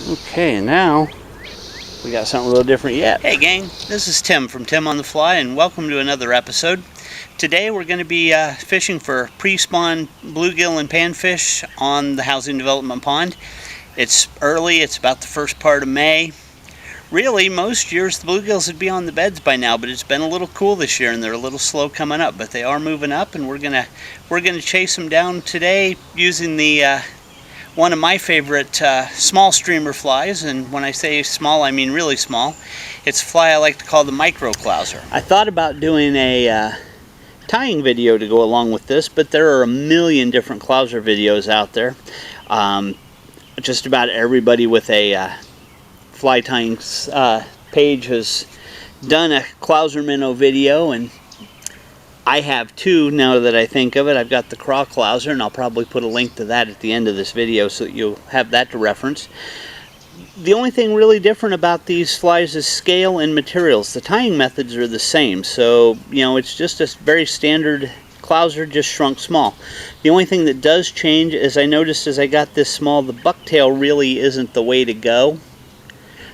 Okay, now we got something a little different yet. Hey gang, this is Tim from Tim on the Fly, and welcome to another episode. Today we're going to be fishing for pre-spawn bluegill and panfish on the housing development pond. It's early, it's about the first part of May. Really, most years the bluegills would be on the beds by now, but it's been a little cool this year and they're a little slow coming up, but they are moving up, and we're gonna chase them down today using the one of my favorite small streamer flies, and when I say small, I mean really small. It's a fly I like to call the Microclouser. I thought about doing a tying video to go along with this, but there are a million different clouser videos out there. Just about everybody with a fly tying page has done a clouser minnow video, and I have two now that I think of it. I've got the Clouser, and I'll probably put a link to that at the end of this video so that you'll have that to reference. The only thing really different about these flies is scale and materials. The tying methods are the same, so it's just a very standard Clouser, just shrunk small. The only thing that does change is I noticed as I got this small, the bucktail really isn't the way to go,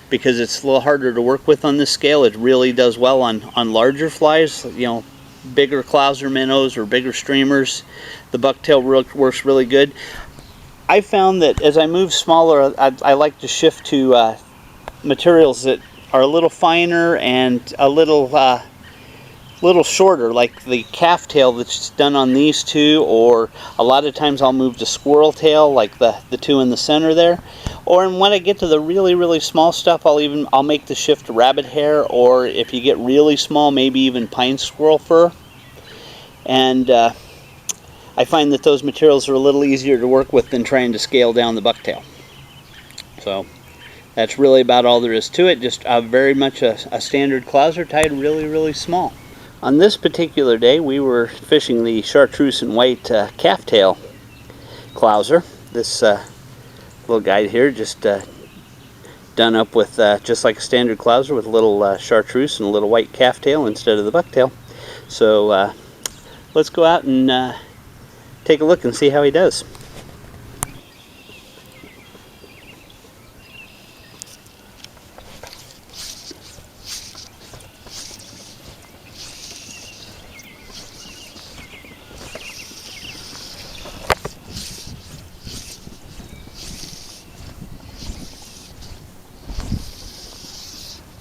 because it's a little harder to work with on this scale. It really does well on larger flies, bigger Clouser minnows or bigger streamers. The bucktail works really good. I found that as I move smaller, I like to shift to materials that are a little finer and a little shorter, like the calf tail that's done on these two, or a lot of times I'll move to squirrel tail, like the two in the center there. Or when I get to the really small stuff, I'll make the shift to rabbit hair, or if you get really small, maybe even pine squirrel fur. And I find that those materials are a little easier to work with than trying to scale down the bucktail. So that's really about all there is to it. Just very much a standard Clouser tied really small. On this particular day, we were fishing the chartreuse and white calf tail Clouser. This little guy here just done up with just like a standard Clouser with a little chartreuse and a little white calf tail instead of the bucktail. So let's go out and take a look and see how he does.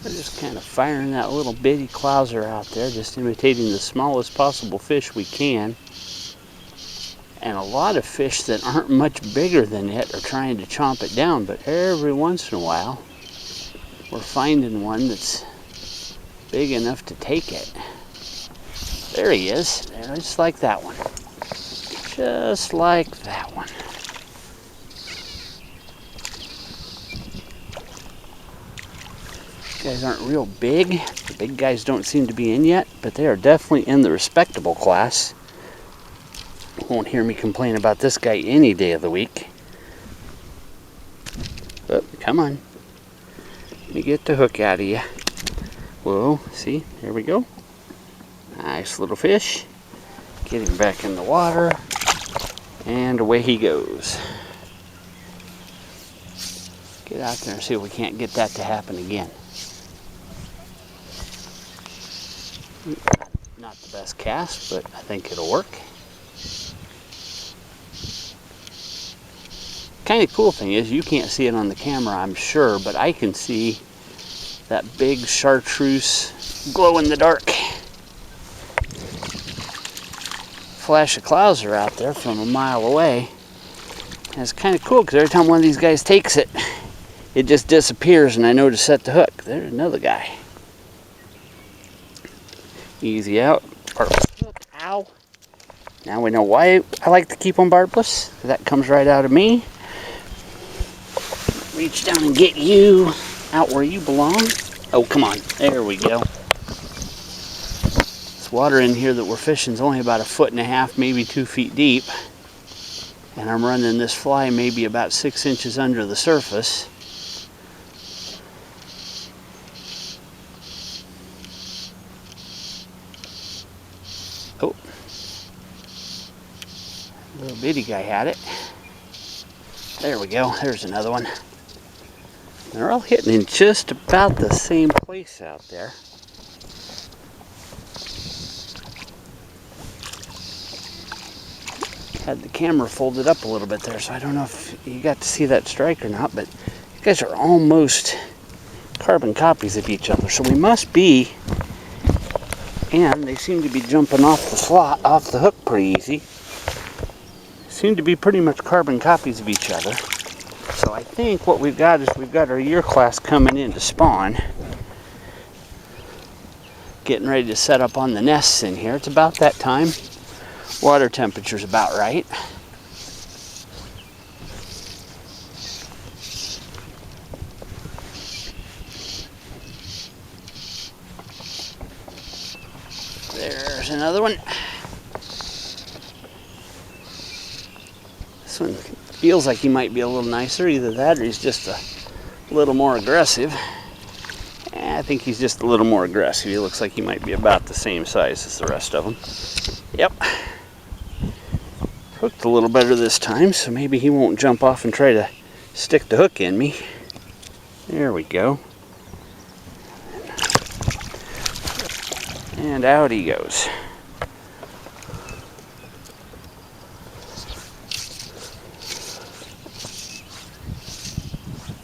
We're just kind of firing that little bitty Clouser out there, just imitating the smallest possible fish we can. And a lot of fish that aren't much bigger than it are trying to chomp it down, but every once in a while we're finding one that's big enough to take it. There he is, just like that one. Just like that one. These guys aren't real big. The big guys don't seem to be in yet, but they are definitely in the respectable class. You won't hear me complain about this guy any day of the week. Oh, come on. Let me get the hook out of you. Whoa, see, there we go. Nice little fish. Get him back in the water, and away he goes. Get out there and see if we can't get that to happen again. Not the best cast, but I think it'll work. Kind of cool thing is you can't see it on the camera, I'm sure, but I can see that big chartreuse glow in the dark flash of Clouser out there from a mile away. And it's kind of cool because every time one of these guys takes it, it just disappears, and I know to set the hook. There's another guy. Easy out. Ow. Now we know why I like to keep them barbless. That comes right out of me. Reach down and get you out where you belong. Oh, come on. There we go. This water in here that we're fishing is only about 1.5 feet, maybe 2 feet deep. And I'm running this fly maybe about 6 inches under the surface. Oh, little bitty guy had it. There we go. There's another one. They're all hitting in just about the same place out there. Had the camera folded up a little bit there, so I don't know if you got to see that strike or not, but you guys are almost carbon copies of each other, so we must be, and they seem to be jumping off the hook pretty easy. Seem to be pretty much carbon copies of each other. So I think what we've got is we've got our year class coming in to spawn. Getting ready to set up on the nests in here. It's about that time. Water temperature's about right. There's another one. This one feels like he might be a little nicer. Either that or he's just a little more aggressive. I think he's just a little more aggressive. He looks like he might be about the same size as the rest of them. Yep. Hooked a little better this time, so maybe he won't jump off and try to stick the hook in me. There we go. And out he goes.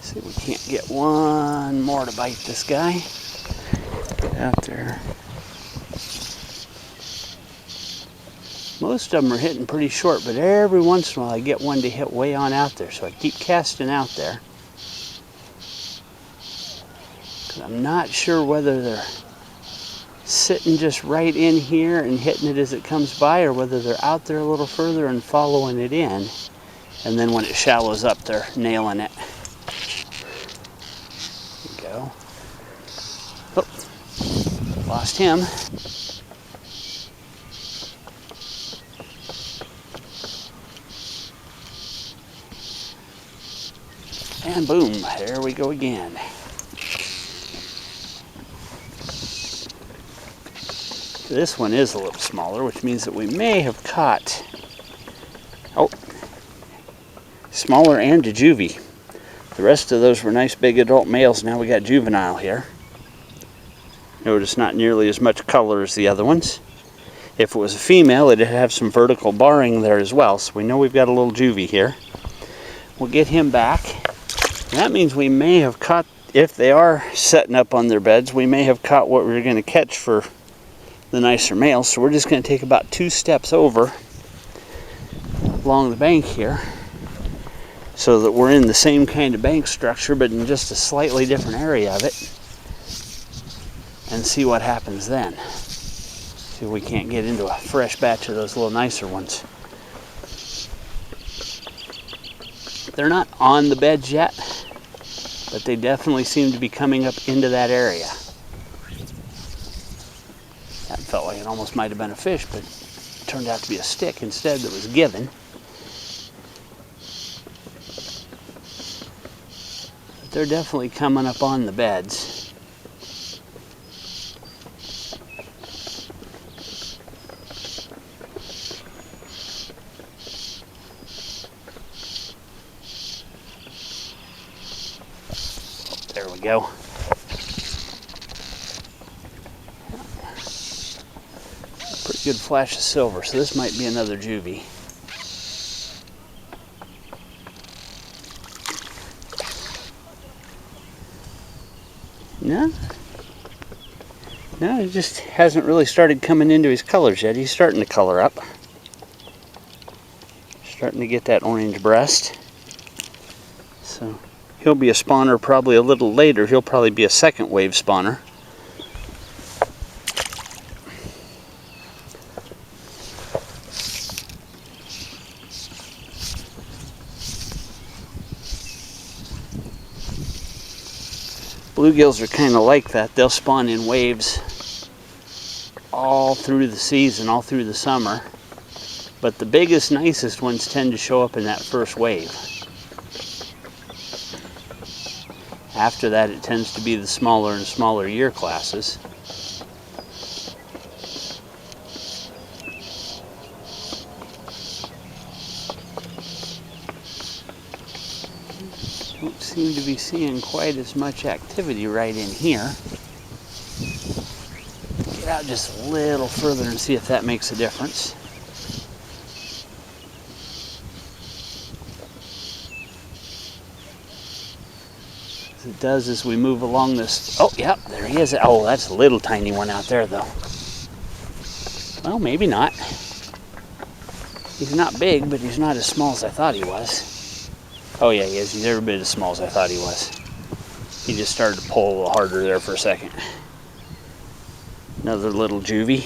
See if we can't get one more to bite this guy. Get out there. Most of them are hitting pretty short, but every once in a while I get one to hit way on out there, so I keep casting out there. 'Cause I'm not sure whether they're sitting just right in here and hitting it as it comes by, or whether they're out there a little further and following it in, and then when it shallows up they're nailing it. There we go. Oh, lost him. And boom, there we go again. This one is a little smaller, which means that we may have caught, oh, smaller and a juvie. The rest of those were nice big adult males. Now we got juvenile here. Notice not nearly as much color as the other ones. If it was a female, it'd have some vertical barring there as well, so we know we've got a little juvie here. We'll get him back. And that means we may have caught, if they are setting up on their beds, we may have caught what we were going to catch for the nicer males. So we're just going to take about 2 steps over along the bank here, so that we're in the same kind of bank structure but in just a slightly different area of it, and see what happens then. See if we can't get into a fresh batch of those little nicer ones. They're not on the beds yet, but they definitely seem to be coming up into that area. That felt like it almost might have been a fish, but it turned out to be a stick instead that was given. But they're definitely coming up on the beds. There we go. Pretty good flash of silver, so this might be another juvie. No, he just hasn't really started coming into his colors yet. He's starting to color up. Starting to get that orange breast. So he'll be a spawner probably a little later. He'll probably be a second wave spawner. Bluegills are kind of like that. They'll spawn in waves all through the season, all through the summer. But the biggest, nicest ones tend to show up in that first wave. After that, it tends to be the smaller and smaller year classes. Don't seem to be seeing quite as much activity right in here. Get out just a little further and see if that makes a difference. As it does as we move along this. Oh, yep, there he is. Oh, that's a little tiny one out there, though. Well, maybe not. He's not big, but he's not as small as I thought he was. Oh yeah, he is. He's every bit as small as I thought he was. He just started to pull a little harder there for a second. Another little juvie.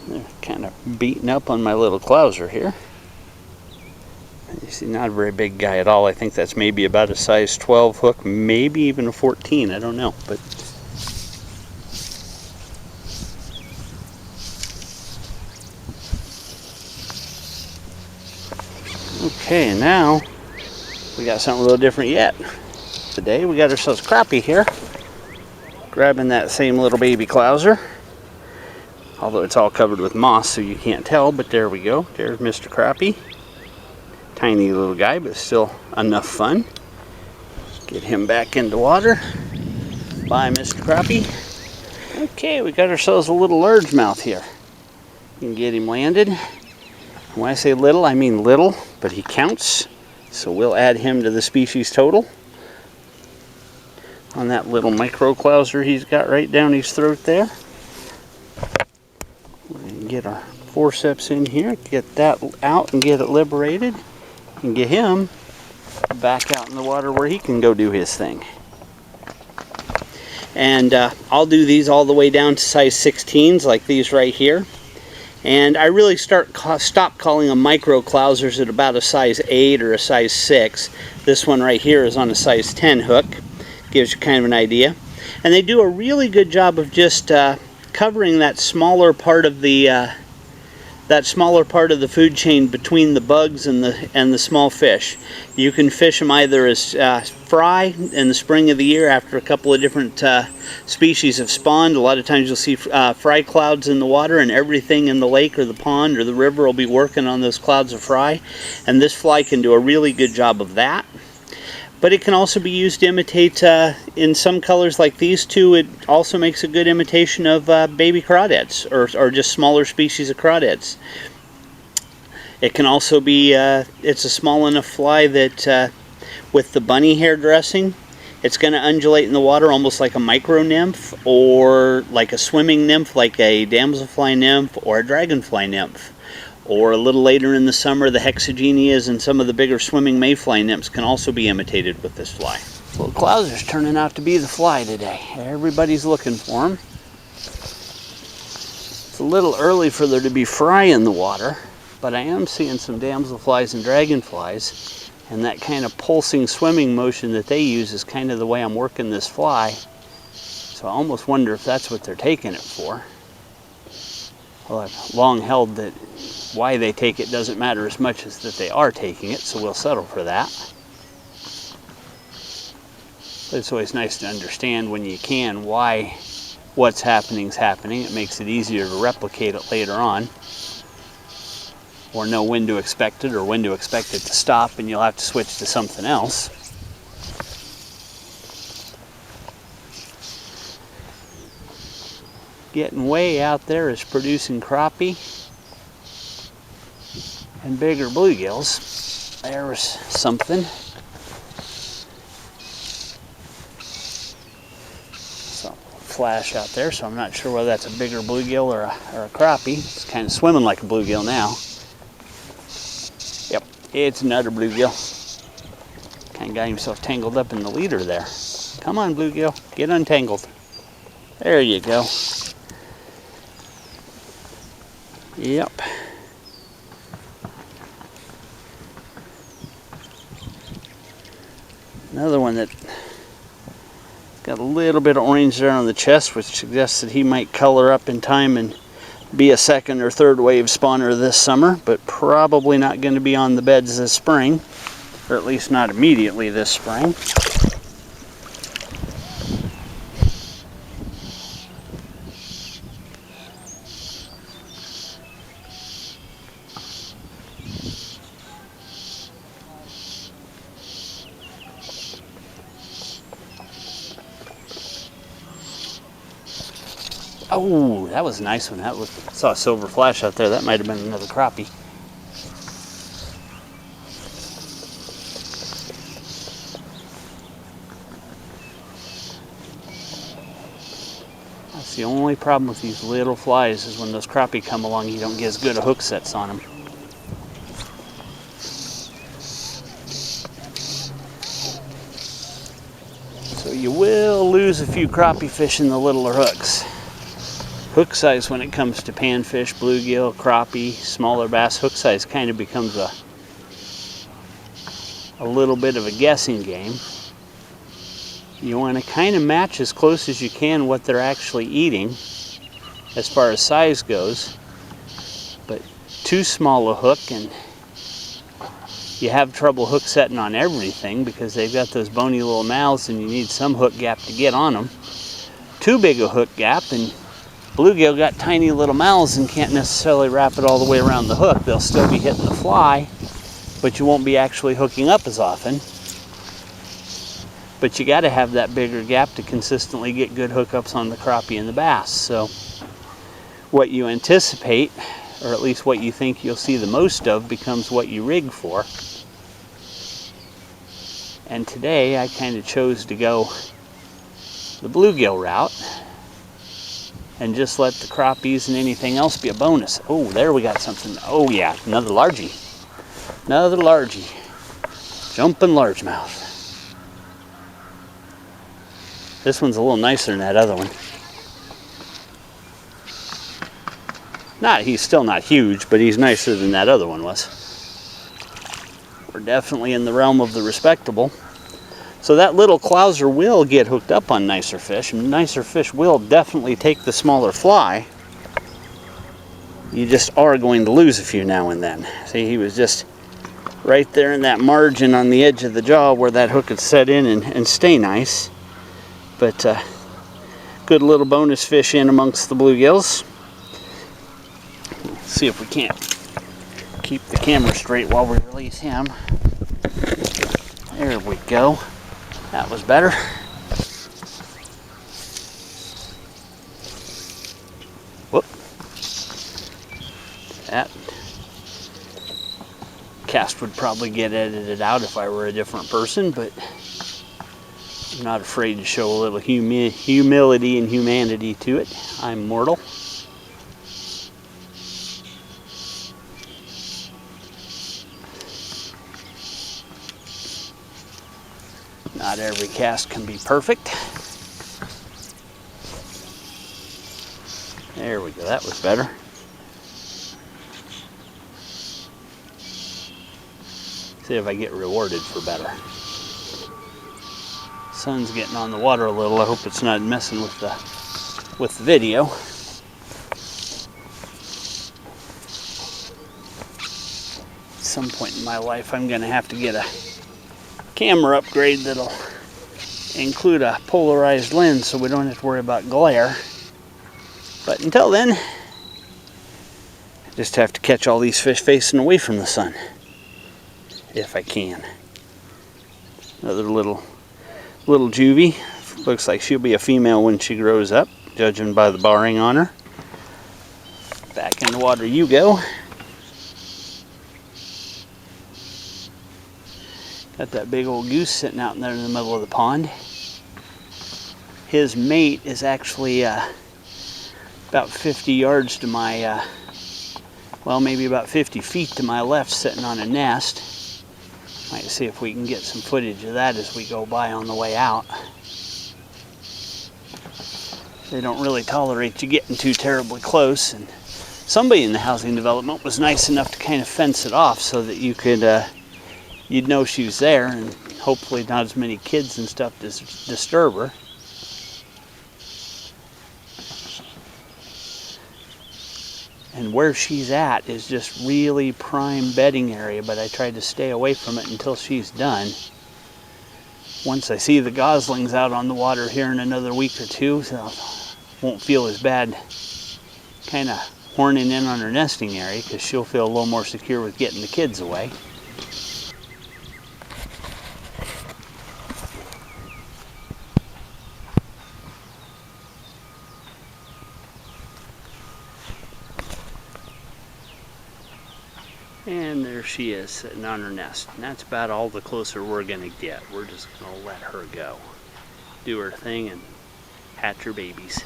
They're kind of beating up on my little Clouser here. You see, not a very big guy at all. I think that's maybe about a size 12 hook, maybe even a 14. I don't know, but okay, now we got something a little different yet. Today we got ourselves Crappie here, grabbing that same little baby Clouser. Although it's all covered with moss, so you can't tell, but there we go. There's Mr. Crappie. Tiny little guy, but still enough fun. Get him back into water. Bye, Mr. Crappie. Okay, we got ourselves a little largemouth here. You can get him landed. When I say little, I mean little, but he counts. So we'll add him to the species total on that little Microclouser he's got right down his throat there. We're going to get our forceps in here, get that out and get it liberated. And get him back out in the water where he can go do his thing. And I'll do these all the way down to size 16s, like these right here. And I really stop calling them Microclousers at about a size 8 or a size 6. This one right here is on a size 10 hook. Gives you kind of an idea. And they do a really good job of just covering that smaller part of the food chain between the bugs and the small fish. You can fish them either as fry in the spring of the year after a couple of different species have spawned. A lot of times you'll see fry clouds in the water, and everything in the lake or the pond or the river will be working on those clouds of fry. And this fly can do a really good job of that. But it can also be used to imitate, in some colors like these two, it also makes a good imitation of baby crawdads, or just smaller species of crawdads. It can also be, it's a small enough fly that with the bunny hair dressing, it's going to undulate in the water almost like a micro nymph, or like a swimming nymph, like a damselfly nymph or a dragonfly nymph. Or a little later in the summer, the hexagenias and some of the bigger swimming mayfly nymphs can also be imitated with this fly. Little Clouser's turning out to be the fly today. Everybody's looking for him. It's a little early for there to be fry in the water, but I am seeing some damselflies and dragonflies, and that kind of pulsing swimming motion that they use is kind of the way I'm working this fly. So I almost wonder if that's what they're taking it for. Well, I've long held that why they take it doesn't matter as much as that they are taking it, so we'll settle for that. But it's always nice to understand when you can why what's happening is happening. It makes it easier to replicate it later on, or know when to expect it or when to expect it to stop, and you'll have to switch to something else. Getting way out there is producing crappie and bigger bluegills. There's something. So flash out there, so I'm not sure whether that's a bigger bluegill or a crappie. It's kind of swimming like a bluegill now. Yep, it's another bluegill. Kind of got himself tangled up in the leader there. Come on, bluegill, get untangled. There you go. Yep. Another one that got a little bit of orange there on the chest, which suggests that he might color up in time and be a second or third wave spawner this summer, but probably not going to be on the beds this spring, or at least not immediately this spring. Oh, that was a nice one. Saw a silver flash out there. That might have been another crappie. That's the only problem with these little flies, is when those crappie come along, you don't get as good a hook sets on them. So you will lose a few crappie fish in the littler hooks. Hook size when it comes to panfish, bluegill, crappie, smaller bass, hook size kind of becomes a little bit of a guessing game. You want to kind of match as close as you can what they're actually eating as far as size goes, but too small a hook and you have trouble hook setting on everything because they've got those bony little mouths and you need some hook gap to get on them. Too big a hook gap and bluegill got tiny little mouths and can't necessarily wrap it all the way around the hook. They'll still be hitting the fly, but you won't be actually hooking up as often. But you got to have that bigger gap to consistently get good hookups on the crappie and the bass. So what you anticipate, or at least what you think you'll see the most of, becomes what you rig for. And today I kind of chose to go the bluegill route and just let the crappies and anything else be a bonus. Oh, there we got something. Oh yeah, another largie. Another largie. Jumping largemouth. This one's a little nicer than that other one. He's still not huge, but he's nicer than that other one was. We're definitely in the realm of the respectable. So that little Clouser will get hooked up on nicer fish, and nicer fish will definitely take the smaller fly. You just are going to lose a few now and then. See, he was just right there in that margin on the edge of the jaw where that hook would set in and stay nice. But good little bonus fish in amongst the bluegills. See if we can't keep the camera straight while we release him. There we go. That was better. Whoop. That cast would probably get edited out if I were a different person, but I'm not afraid to show a little humility and humanity to it. I'm mortal. Not every cast can be perfect. There we go, that was better. See if I get rewarded for better. Sun's getting on the water a little. I hope it's not messing with the video. At some point in my life I'm going to have to get a camera upgrade that'll include a polarized lens so we don't have to worry about glare. But until then, I just have to catch all these fish facing away from the sun, if I can. Another little juvie. Looks like she'll be a female when she grows up, judging by the barring on her. Back in the water you go. Got that big old goose sitting out in there in the middle of the pond. His mate is actually about 50 yards to my, well, maybe about 50 feet to my left, sitting on a nest. Might see if we can get some footage of that as we go by on the way out. They don't really tolerate you getting too terribly close, and somebody in the housing development was nice enough to kind of fence it off so that you could you'd know she was there, and hopefully not as many kids and stuff to disturb her. And where she's at is just really prime bedding area, but I tried to stay away from it until she's done. Once I see the goslings out on the water here in another week or two, so I won't feel as bad kind of horning in on her nesting area, because she'll feel a little more secure with getting the kids away. And there she is, sitting on her nest. And that's about all the closer we're going to get. We're just going to let her go, do her thing, and hatch her babies.